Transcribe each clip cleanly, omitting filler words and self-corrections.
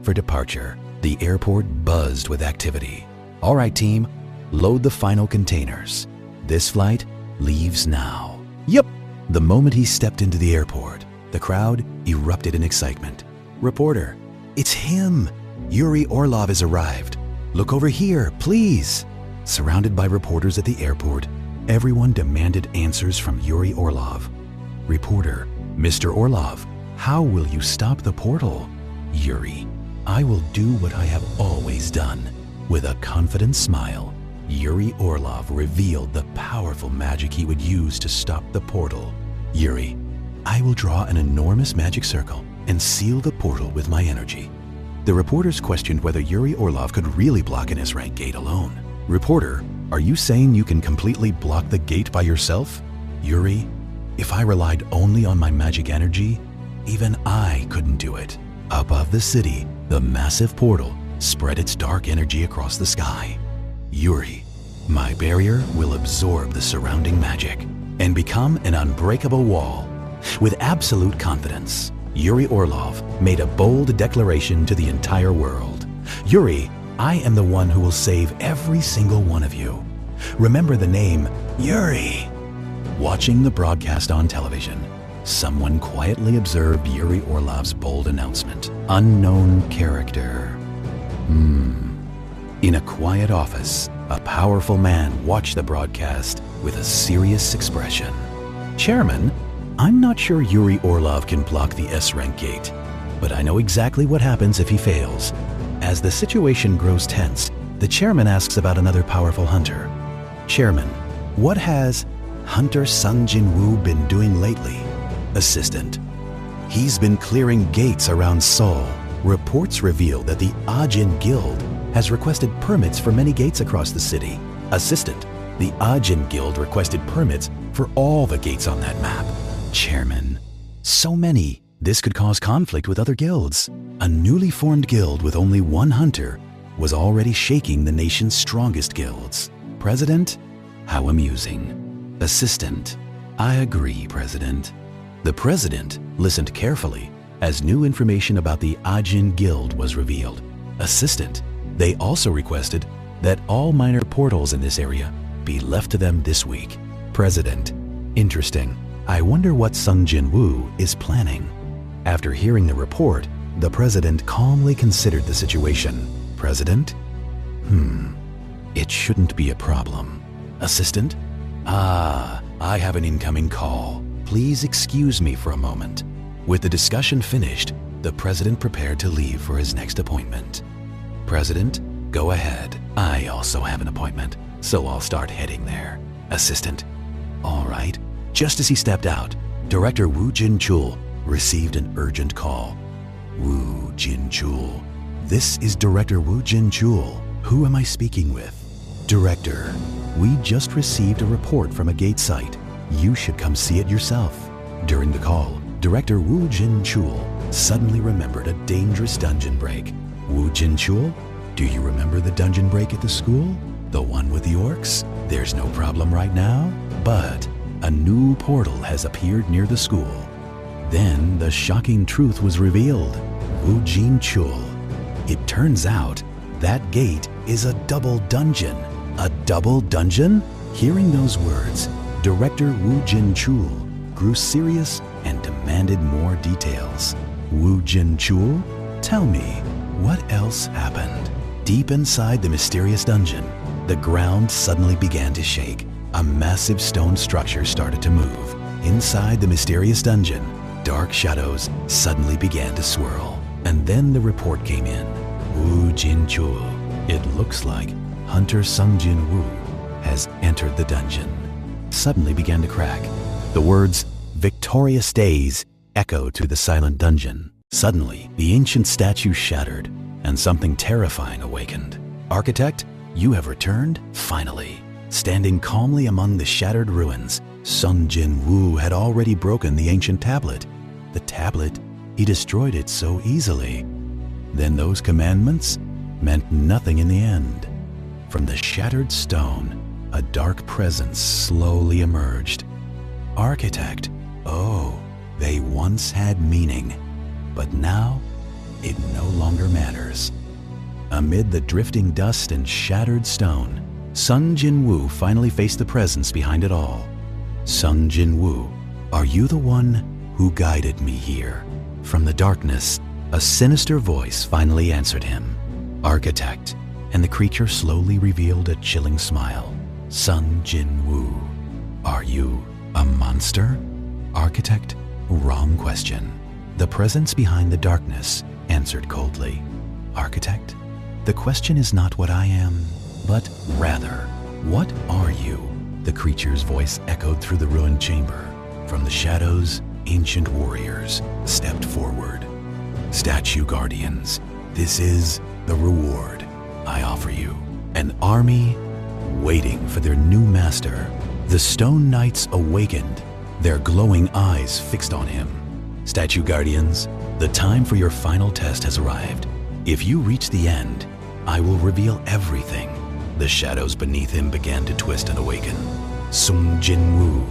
for departure. The airport buzzed with activity. All right, team, load the final containers. This flight leaves now. Yep. The moment he stepped into the airport, the crowd erupted in excitement. Reporter, it's him. Yuri Orlov has arrived. Look over here, please. Surrounded by reporters at the airport, everyone demanded answers from Yuri Orlov. Reporter, Mr. Orlov, how will you stop the portal? Yuri, I will do what I have always done. With a confident smile, Yuri Orlov revealed the powerful magic he would use to stop the portal. Yuri, I will draw an enormous magic circle and seal the portal with my energy. The reporters questioned whether Yuri Orlov could really block an S-rank gate alone. Reporter, are you saying you can completely block the gate by yourself? Yuri, if I relied only on my magic energy, even I couldn't do it. Above the city, the massive portal spread its dark energy across the sky. Yuri, my barrier will absorb the surrounding magic and become an unbreakable wall. With absolute confidence, Yuri Orlov made a bold declaration to the entire world. Yuri, I am the one who will save every single one of you. Remember the name Yuri. Watching the broadcast on television, someone quietly observed Yuri Orlov's bold announcement. Unknown character. In a quiet office, a powerful man watched the broadcast with a serious expression. Chairman, I'm not sure Yuri Orlov can block the S-rank gate, but I know exactly what happens if he fails. As the situation grows tense, the chairman asks about another powerful hunter. Chairman, what has Hunter Sung Jin-Woo been doing lately? Assistant, he's been clearing gates around Seoul. Reports reveal that the Ajin Guild has requested permits for many gates across the city. Assistant, the Ajin Guild requested permits for all the gates on that map. Chairman, so many, this could cause conflict with other guilds. A newly formed guild with only one hunter was already shaking the nation's strongest guilds. President, how amusing. Assistant, I agree, President. The President listened carefully as new information about the Ajin Guild was revealed. Assistant, they also requested that all minor portals in this area be left to them this week. President, interesting. I wonder what Sung Jin-Woo is planning. After hearing the report, the President calmly considered the situation. President? It shouldn't be a problem. Assistant? I have an incoming call. Please excuse me for a moment. With the discussion finished, the President prepared to leave for his next appointment. President, go ahead. I also have an appointment, so I'll start heading there. Assistant, all right. Just as he stepped out, Director Woo Jin-Chul received an urgent call. Woo Jin-Chul. This is Director Woo Jin-Chul. Who am I speaking with? Director, we just received a report from a gate site. You should come see it yourself. During the call, Director Woo Jin-Chul suddenly remembered a dangerous dungeon break. Woo Jin-Chul, do you remember the dungeon break at the school? The one with the orcs? There's no problem right now, but a new portal has appeared near the school. Then the shocking truth was revealed. Woo Jin-Chul. It turns out that gate is a double dungeon. A double dungeon? Hearing those words, Director Woo Jin-Chul grew serious and demanded more details. Woo Jin-Chul, tell me, what else happened? Deep inside the mysterious dungeon, the ground suddenly began to shake. A massive stone structure started to move. Inside the mysterious dungeon, dark shadows suddenly began to swirl. And then the report came in. Woo Jin-Chul, it looks like Hunter Sung Jin-Woo has entered the dungeon. Suddenly began to crack. The words, "Victorious Days," echoed through the silent dungeon. Suddenly, the ancient statue shattered, and something terrifying awakened. Architect, you have returned, finally. Standing calmly among the shattered ruins, Sung Jin-Woo had already broken the ancient tablet. The tablet, he destroyed it so easily. Then those commandments meant nothing in the end. From the shattered stone, a dark presence slowly emerged. Architect, oh, they once had meaning, but now it no longer matters. Amid the drifting dust and shattered stone, Sung Jin-Woo finally faced the presence behind it all. Sung Jin-Woo, are you the one who guided me here? From the darkness, a sinister voice finally answered him. Architect, and the creature slowly revealed a chilling smile. Sung Jin-Woo, are you a monster? Architect, wrong question. The presence behind the darkness answered coldly. Architect, the question is not what I am, but rather, what are you? The creature's voice echoed through the ruined chamber. From the shadows, ancient warriors stepped forward. Statue guardians, this is the reward I offer you. An army waiting for their new master. The stone knights awakened, their glowing eyes fixed on him. Statue guardians, the time for your final test has arrived. If you reach the end, I will reveal everything. The shadows beneath him began to twist and awaken. Sung Jin-Woo,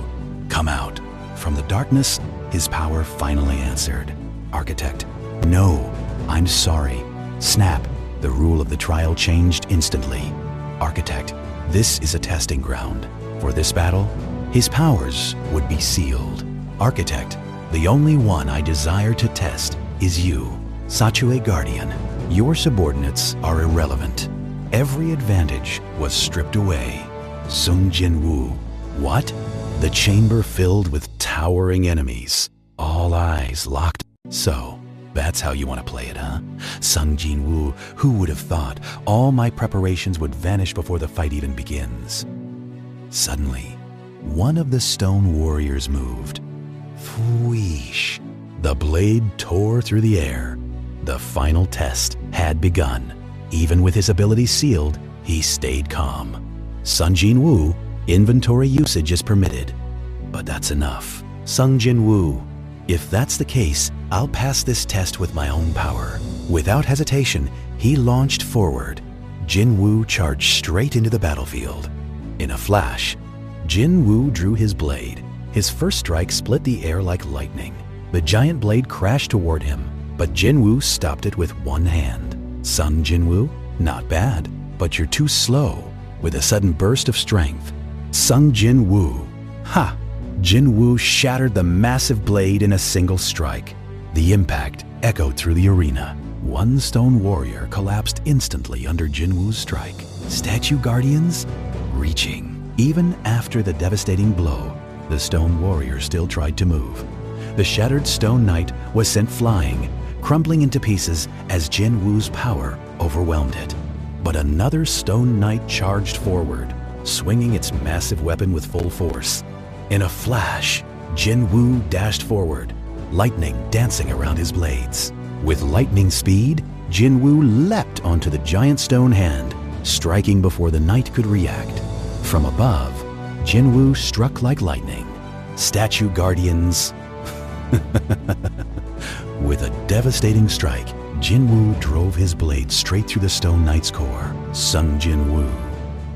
come out. From the darkness, his power finally answered. Architect, no, I'm sorry. Snap, the rule of the trial changed instantly. Architect, this is a testing ground. For this battle, his powers would be sealed. Architect, the only one I desire to test is you. Statue Guardian, your subordinates are irrelevant. Every advantage was stripped away. Sung Jin-Woo, what? The chamber filled with towering enemies. All eyes locked. So, that's how you want to play it, huh? Sung Jin-Woo, who would have thought all my preparations would vanish before the fight even begins? Suddenly, one of the stone warriors moved. Whoosh! The blade tore through the air. The final test had begun. Even with his ability sealed, he stayed calm. Sung Jin-Woo, inventory usage is permitted. But that's enough. Sung Jin-Woo, if that's the case, I'll pass this test with my own power. Without hesitation, he launched forward. Jin-Woo charged straight into the battlefield. In a flash, Jin-Woo drew his blade. His first strike split the air like lightning. The giant blade crashed toward him, but Jin-Woo stopped it with one hand. Sung Jin-Woo, not bad, but you're too slow. With a sudden burst of strength, Sung Jin-Woo, ha! Jin-Woo shattered the massive blade in a single strike. The impact echoed through the arena. One stone warrior collapsed instantly under Jin-Woo's strike. Statue guardians, reaching. Even after the devastating blow, the stone warrior still tried to move. The shattered stone knight was sent flying, crumbling into pieces as Jin-Woo's power overwhelmed it. But another stone knight charged forward, swinging its massive weapon with full force. In a flash, Jin-Woo dashed forward, lightning dancing around his blades. With lightning speed, Jin-Woo leapt onto the giant stone hand, striking before the knight could react. From above, Jin-Woo struck like lightning. Statue guardians. With a devastating strike, Jin-Woo drove his blade straight through the stone knight's core. Sung Jin-Woo.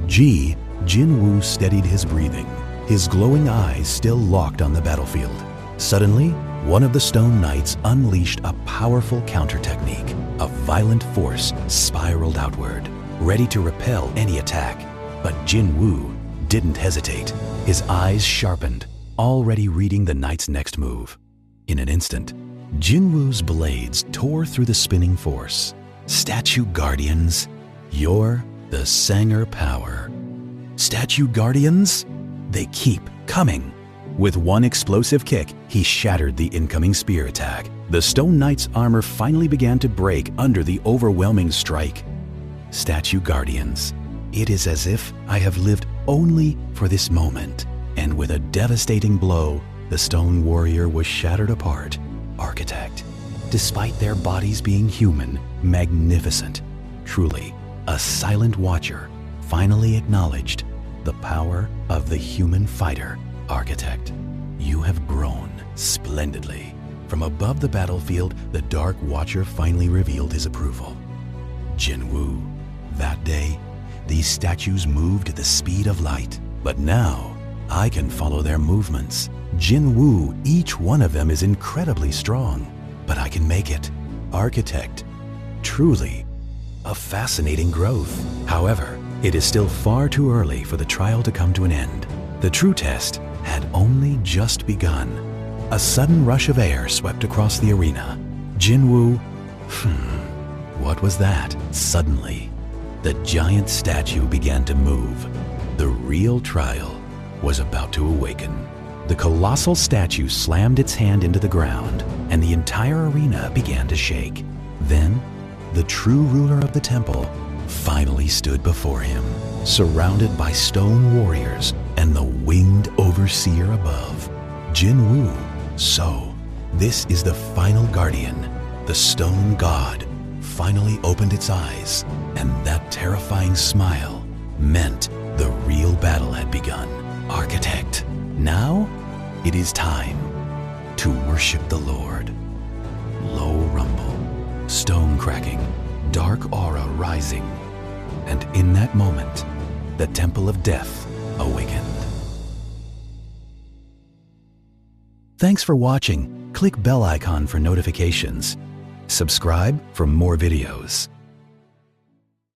Jin-Woo steadied his breathing, his glowing eyes still locked on the battlefield. Suddenly, one of the stone knights unleashed a powerful counter technique. A violent force spiraled outward, ready to repel any attack. But Jin-Woo didn't hesitate. His eyes sharpened, already reading the knight's next move. In an instant, Jin-Woo's blades tore through the spinning force. Statue guardians, you're the Sanger power. Statue guardians, they keep coming. With one explosive kick, he shattered the incoming spear attack. The stone knight's armor finally began to break under the overwhelming strike. Statue guardians, it is as if I have lived only for this moment. And with a devastating blow, the stone warrior was shattered apart. Architect, despite their bodies being human, magnificent, truly, a silent watcher, finally acknowledged the power of the human fighter. Architect, you have grown splendidly. From above the battlefield, the Dark Watcher finally revealed his approval. Jin-Woo, that day, these statues moved at the speed of light. But now, I can follow their movements. Jin-Woo, each one of them is incredibly strong. But I can make it. architect. Truly a fascinating growth. However, it is still far too early for the trial to come to an end. The true test had only just begun. A sudden rush of air swept across the arena. Jin-Woo, what was that? Suddenly, the giant statue began to move. The real trial was about to awaken. The colossal statue slammed its hand into the ground, and the entire arena began to shake. Then, the true ruler of the temple finally stood before him, surrounded by stone warriors and the winged overseer above. Jin-Woo. So, this is the final guardian. The stone god finally opened its eyes, and that terrifying smile meant the real battle had begun. Architect, now it is time to worship the Lord. Low rumble, stone cracking, dark aura rising, and in that moment, the Temple of Death awakened. Thanks for watching. Click bell icon for notifications. Subscribe for more videos.